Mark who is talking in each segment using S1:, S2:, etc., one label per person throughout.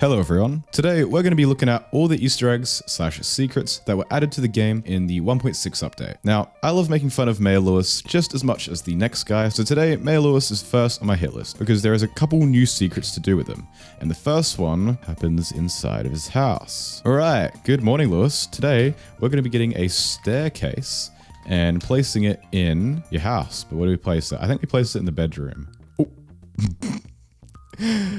S1: Hello everyone. Today we're going to be looking at all the Easter eggs / secrets that were added to the game in the 1.6 update. Now, I love making fun of Mayor Lewis just as much as the next guy, so today Mayor Lewis is first on my hit list because there is a couple new secrets to do with him. And the first one happens inside of his house. Alright, good morning Lewis. Today we're going to be getting a staircase and placing it in your house. But where do we place it? I think we place it in the bedroom. Oh.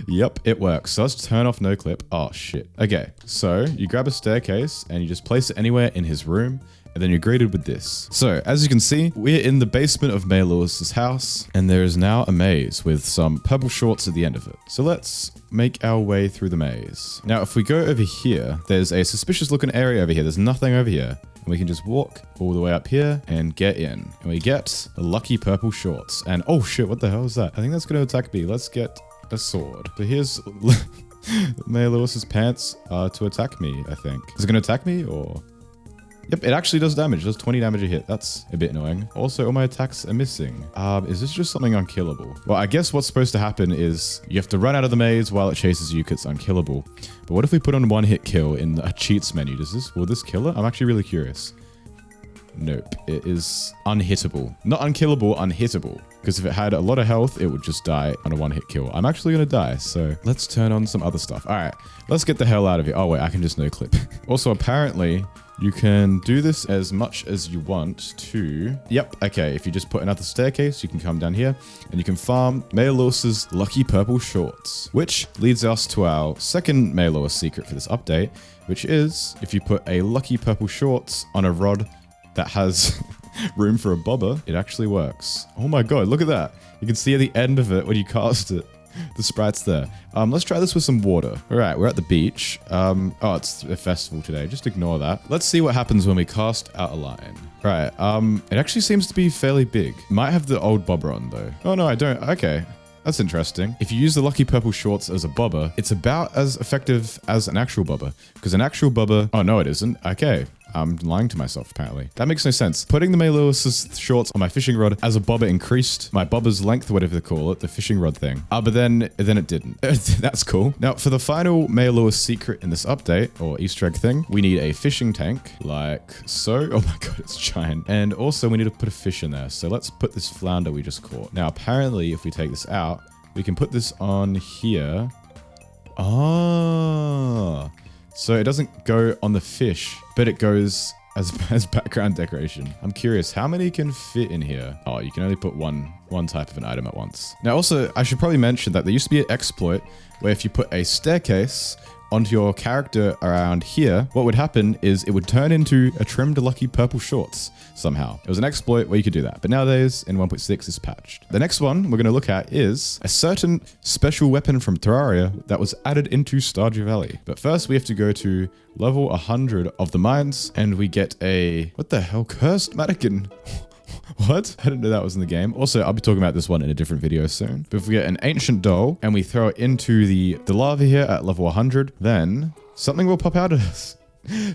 S1: Yep, it works. So let's turn off no clip. Oh shit. Okay, so you grab a staircase and you just place it anywhere in his room, and then you're greeted with this. So as you can see, we're in the basement of Mayor Lewis's house, and there is now a maze with some purple shorts at the end of it. So let's make our way through the maze. Now, if we go over here, there's a suspicious looking area over here. There's nothing over here. And we can just walk all the way up here and get in. And we get the lucky purple shorts. And oh shit, what the hell is that? I think that's going to attack me. Let's get a sword. So here's Mayor Lewis's pants to attack me, I think. Is it going to attack me or? Yep, it actually does damage. It does 20 damage a hit. That's a bit annoying. Also, all my attacks are missing. Is this just something unkillable? Well, I guess what's supposed to happen is you have to run out of the maze while it chases you because it's unkillable. But what if we put on one hit kill in a cheats menu? Will this kill it? I'm actually really curious. Nope, it is unhittable. Not unkillable, unhittable. Because if it had a lot of health, it would just die on a one-hit kill. I'm actually going to die, so let's turn on some other stuff. All right, let's get the hell out of here. Oh, wait, I can just no-clip. Also, apparently, you can do this as much as you want to... Yep, okay, if you just put another staircase, you can come down here, and you can farm Mayor Lewis's lucky purple shorts. Which leads us to our second Mayor Lewis secret for this update, which is if you put a lucky purple shorts on a rod that has room for a bobber, it actually works. Oh my god, look at that. You can see at the end of it when you cast it, the sprite's there. Let's try this with some water. All right, we're at the beach. Oh, it's a festival today. Just ignore that. Let's see what happens when we cast out a line. Right, it actually seems to be fairly big. Might have the old bobber on though. Oh no, I don't. Okay. That's interesting. If you use the lucky purple shorts as a bobber, it's about as effective as an actual bobber. Because an actual bobber... Oh, no, it isn't. Okay. I'm lying to myself, apparently. That makes no sense. Putting the Mayor Lewis's shorts on my fishing rod as a bobber increased my bobber's length, whatever they call it, the fishing rod thing. But then it didn't. That's cool. Now, for the final Mayor Lewis secret in this update, or Easter egg thing, we need a fishing tank, like so. Oh my god, it's giant. And also, we need to put a fish in there. So let's put this flounder we just caught. Now, apparently, if we take this out, we can put this on here. Ah. So it doesn't go on the fish, but it goes as background decoration. I'm curious, how many can fit in here? Oh, you can only put one type of an item at once. Now also, I should probably mention that there used to be an exploit where if you put a staircase onto your character around here, what would happen is it would turn into a trimmed lucky purple shorts somehow. It was an exploit where you could do that, but nowadays in 1.6 it's patched. The next one we're going to look at is a certain special weapon from Terraria that was added into Stardew Valley. But first we have to go to level 100 of the mines and we get a, what the hell, cursed mannequin. What? I didn't know that was in the game. Also, I'll be talking about this one in a different video soon. But if we get an ancient doll and we throw it into the lava here at level 100, then something will pop out of us.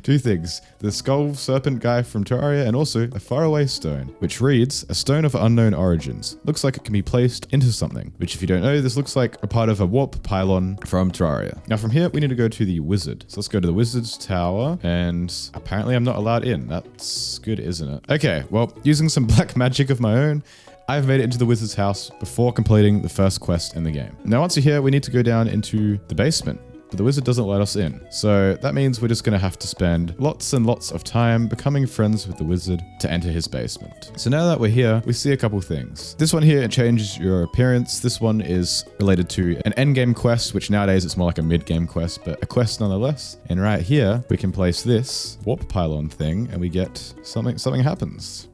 S1: Two things, the skull serpent guy from Terraria and also a faraway stone, which reads, a stone of unknown origins. Looks like it can be placed into something, which if you don't know, this looks like a part of a warp pylon from Terraria. Now from here, we need to go to the wizard. So let's go to the wizard's tower and apparently I'm not allowed in. That's good, isn't it? Okay, well, using some black magic of my own, I've made it into the wizard's house before completing the first quest in the game. Now once you're here, we need to go down into the basement. But the wizard doesn't let us in. So that means we're just going to have to spend lots and lots of time becoming friends with the wizard to enter his basement. So now that we're here, we see a couple things. This one here, it changes your appearance. This one is related to an endgame quest, which nowadays it's more like a mid-game quest, but a quest nonetheless. And right here, we can place this warp pylon thing and we get something happens.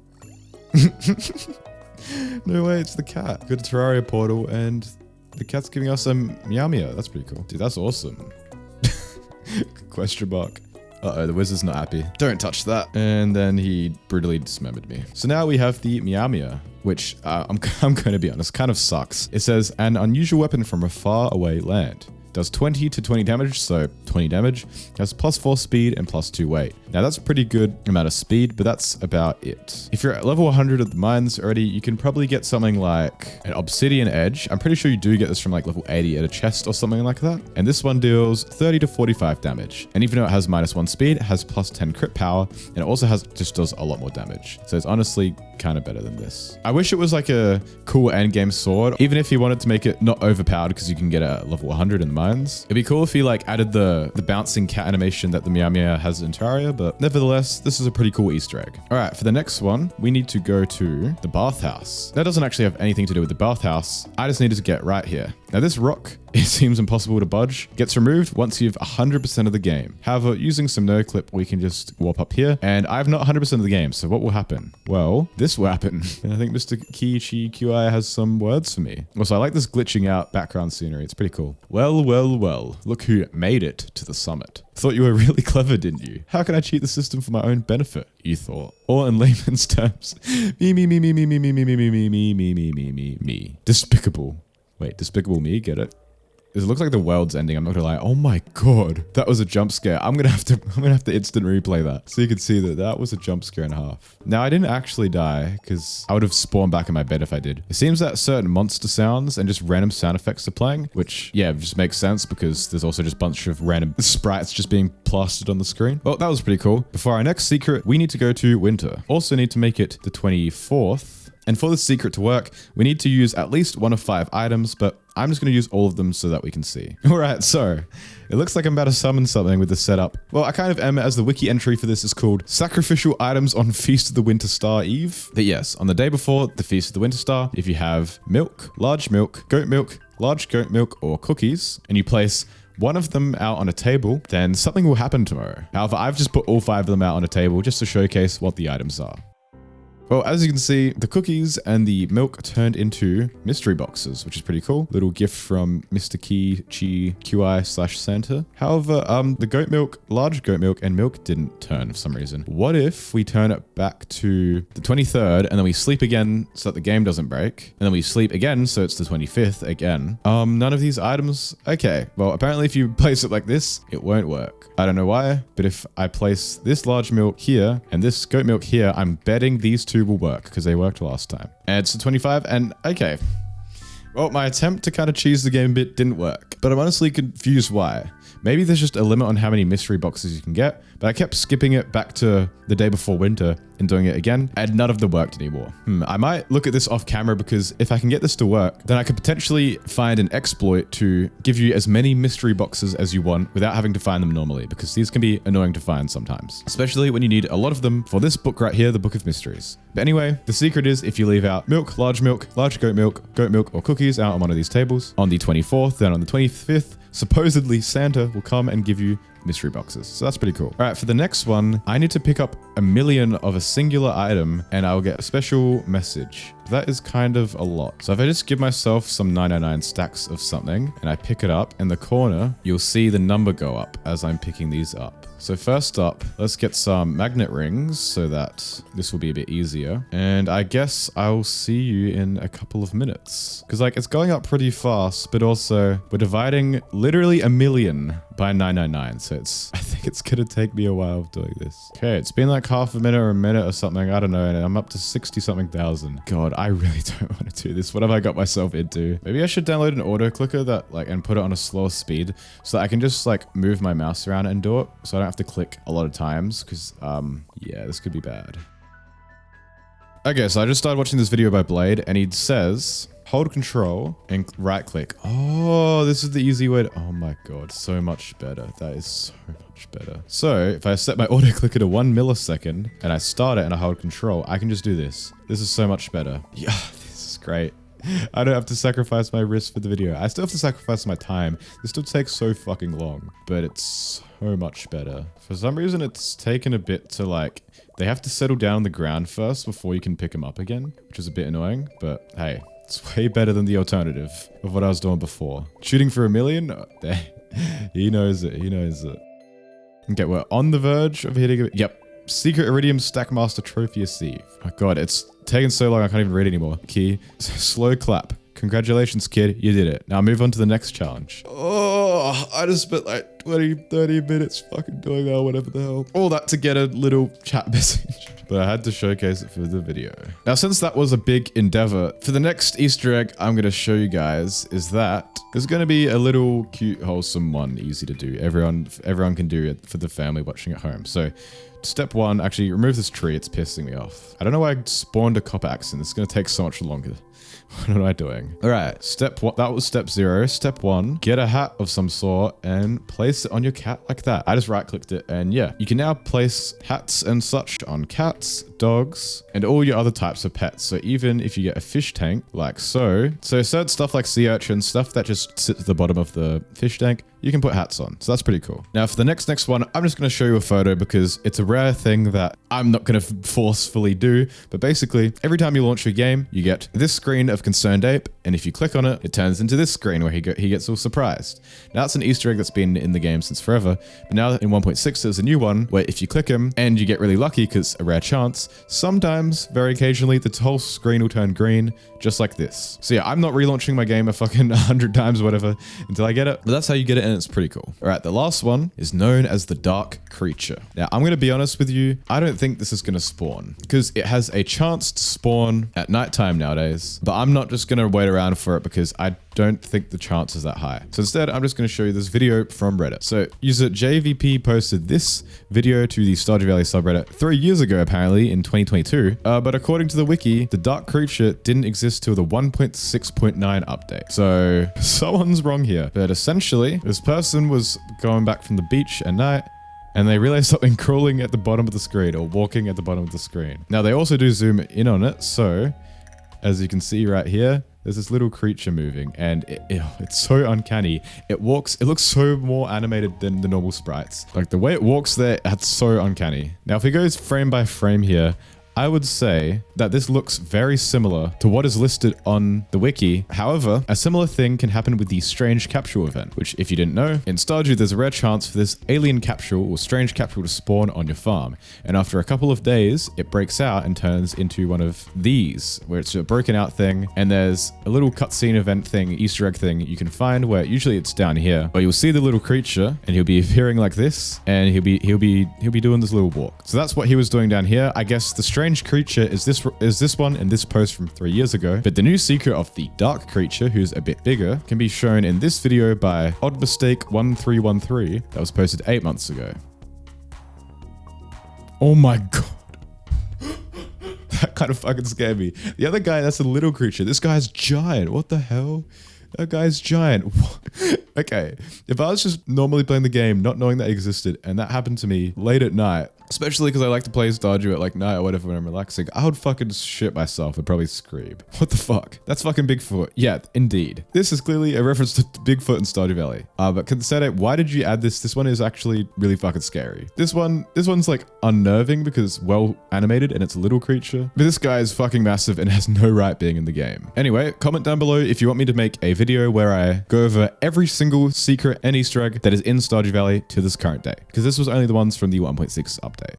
S1: No way, it's the cat. Go to Terraria portal and the cat's giving us a meowmere. That's pretty cool. Dude, that's awesome. Question mark. Uh-oh, the wizard's not happy. Don't touch that. And then he brutally dismembered me. So now we have the meowmere, which I'm going to be honest, kind of sucks. It says, an unusual weapon from a far away land. Does 20 to 20 damage, so 20 damage. Has +4 speed and +2 weight. Now that's a pretty good amount of speed, but that's about it. If you're at level 100 of the mines already, you can probably get something like an obsidian edge. I'm pretty sure you do get this from like level 80 at a chest or something like that. And this one deals 30 to 45 damage. And even though it has -1 speed, it has +10 crit power, and it also just does a lot more damage. So it's honestly kind of better than this. I wish it was like a cool endgame sword, even if you wanted to make it not overpowered because you can get it at level 100 in the mines. It'd be cool if he like added the bouncing cat animation that the meowmere has in Terraria, but nevertheless, this is a pretty cool Easter egg. All right, for the next one, we need to go to the bathhouse. That doesn't actually have anything to do with the bathhouse. I just needed to get right here. Now this rock, it seems impossible to budge, gets removed once you've 100% of the game. However, using some no clip, we can just warp up here, and I have not 100% of the game, so what will happen? Well, this will happen. And I think Mr. Kiichi QI has some words for me. Also, I like this glitching out background scenery. It's pretty cool. Well, well, well, look who made it to the summit. Thought you were really clever, didn't you? How can I cheat the system for my own benefit? You thought. Or in layman's terms, me. Despicable. Wait, Despicable Me, get it? It looks like the world's ending, I'm not gonna lie. Oh my god, that was a jump scare. I'm gonna have to instant replay that so you can see that was a jump scare and a half. Now I didn't actually die because I would have spawned back in my bed if I did. It seems that certain monster sounds and just random sound effects are playing, which yeah, just makes sense because there's also just a bunch of random sprites just being plastered on the screen. Well, that was pretty cool. Before our next secret, we need to go to winter. Also need to make it the 24th. And for this secret to work, we need to use at least 1 of 5 items, but I'm just going to use all of them so that we can see. All right, so it looks like I'm about to summon something with this setup. Well, I kind of am, as the wiki entry for this is called Sacrificial Items on Feast of the Winter Star Eve. But yes, on the day before the Feast of the Winter Star, if you have milk, large milk, large goat milk, or cookies, and you place one of them out on a table, then something will happen tomorrow. However, I've just put all 5 of them out on a table just to showcase what the items are. Well, as you can see, the cookies and the milk turned into mystery boxes, which is pretty cool. Little gift from Mr. Kiichi QI/Santa. However, the goat milk, large goat milk, and milk didn't turn for some reason. What if we turn it back to the 23rd and then we sleep again so that the game doesn't break? And then we sleep again so it's the 25th again. None of these items. Okay, well, apparently if you place it like this, it won't work. I don't know why, but if I place this large milk here and this goat milk here, I'm betting these two will work because they worked last time. And it's the 25 and okay. Well, my attempt to kind of cheese the game a bit didn't work, but I'm honestly confused why. Maybe there's just a limit on how many mystery boxes you can get, but I kept skipping it back to the day before winter and doing it again, and none of them worked anymore. I might look at this off camera because if I can get this to work, then I could potentially find an exploit to give you as many mystery boxes as you want without having to find them normally, because these can be annoying to find sometimes, especially when you need a lot of them for this book right here, the Book of Mysteries. But anyway, the secret is if you leave out milk, large goat milk, or cookies out on one of these tables on the 24th, then on the 25th, supposedly Santa will come and give you mystery boxes. So that's pretty cool. All right, for the next one, I need to pick up 1,000,000 of a singular item and I'll get a special message. That is kind of a lot. So if I just give myself some 999 stacks of something and I pick it up in the corner, you'll see the number go up as I'm picking these up. So first up, let's get some magnet rings so that this will be a bit easier. And I guess I'll see you in a couple of minutes. Because like it's going up pretty fast, but also we're dividing literally 1,000,000 by 999. So I think it's gonna take me a while of doing this. Okay, it's been like half a minute or a minute or something. I don't know. And I'm up to 60-something thousand. God, I really don't want to do this. What have I got myself into? Maybe I should download an auto clicker that like and put it on a slower speed so that I can just like move my mouse around and do it. So I don't have to click a lot of times because yeah, this could be bad. Okay, so I just started watching this video by Blade and he says hold control and right click. Oh, this is the easy way to, oh my god, so much better. That is so much better. So if I set my auto clicker to 1 millisecond and I start it and I hold control, I can just do this. This is so much better. Yeah, this is great. I don't have to sacrifice my wrist for the video. I still have to sacrifice my time. This still takes so fucking long, but it's so much better. For some reason, it's taken a bit to like, they have to settle down on the ground first before you can pick them up again, which is a bit annoying, but hey, it's way better than the alternative of what I was doing before. Shooting for 1,000,000? He knows it, he knows it. Okay, we're on the verge of hitting it. Yep. Secret Iridium Stackmaster Trophy Receive. Oh god, it's taken so long I can't even read anymore. Key. Slow clap. Congratulations, kid. You did it. Now move on to the next challenge. Oh, Oh, I just spent like 20, 30 minutes fucking doing that, whatever the hell. All that to get a little chat message. But I had to showcase it for the video. Now, since that was a big endeavor, for the next Easter egg I'm going to show you guys is that there's going to be a little cute, wholesome one, easy to do. Everyone can do it for the family watching at home. So step one, actually remove this tree. It's pissing me off. I don't know why I spawned a copper axe, and it's going to take so much longer. What am I doing? All right, step one, that was step 0. Step 1, get a hat of some sort and place it on your cat like that. I just right clicked it, and yeah, you can now place hats and such on cats, dogs, and all your other types of pets. So even if you get a fish tank like so certain stuff like sea urchin, stuff that just sits at the bottom of the fish tank, you can put hats on. So that's pretty cool. Now for the next one, I'm just going to show you a photo because it's a rare thing that I'm not going to forcefully do. But basically, every time you launch your game, you get this screen of Concerned Ape. And if you click on it, it turns into this screen where he gets all surprised. Now that's an Easter egg that's been in the game since forever. But now in 1.6, there's a new one where if you click him and you get really lucky because a rare chance, sometimes, very occasionally, the whole screen will turn green just like this. So yeah, I'm not relaunching my game a fucking 100 times or whatever until I get it. But that's how you get it, and it's pretty cool. All right, the last one is known as the Dark Creature. Now, I'm going to be honest with you. I don't think this is going to spawn because it has a chance to spawn at nighttime nowadays, but I'm not just going to wait around for it because I don't think the chance is that high. So instead, I'm just going to show you this video from Reddit. So user JVP posted this video to the Stardew Valley subreddit 3 years ago, apparently in 2022. But according to the wiki, the Dark Creature didn't exist till the 1.6.9 update. So someone's wrong here. But essentially, this person was going back from the beach at night, and they realized something crawling at the bottom of the screen or walking at the bottom of the screen. Now they also do zoom in on it. So as you can see right here, there's this little creature moving, and it's so uncanny. It looks so more animated than the normal sprites. Like the way it walks there, that's so uncanny. Now if it goes frame by frame here, I would say that this looks very similar to what is listed on the wiki. However, a similar thing can happen with the strange capsule event, which if you didn't know, in Stardew there's a rare chance for this alien capsule or strange capsule to spawn on your farm. And after a couple of days, it breaks out and turns into one of these, where it's a broken out thing. And there's a little cutscene event thing, Easter egg thing you can find where usually it's down here, but you'll see the little creature and he'll be appearing like this, and he'll be doing this little walk. So that's what he was doing down here. I guess the strange creature is this one in this post from 3 years ago, but the new secret of the dark creature, who's a bit bigger, can be shown in this video by oddmistake1313 that was posted 8 months ago. Oh my god. That kind of fucking scared me. The other guy, that's a little creature. This guy's giant. What the hell? That guy's giant. Okay, if I was just normally playing the game, not knowing that existed, and that happened to me late at night, especially because I like to play Stardew at like night or whatever when I'm relaxing, I would fucking shit myself and probably scream. What the fuck? That's fucking Bigfoot. Yeah, indeed. This is clearly a reference to Bigfoot in Stardew Valley. But Consede, why did you add this? This one is actually really fucking scary. This one's like unnerving because well animated and it's a little creature. But this guy is fucking massive and has no right being in the game. Anyway, comment down below if you want me to make a video where I go over every single secret and Easter egg that is in Stardew Valley to this current day, because this was only the ones from the 1.6 update.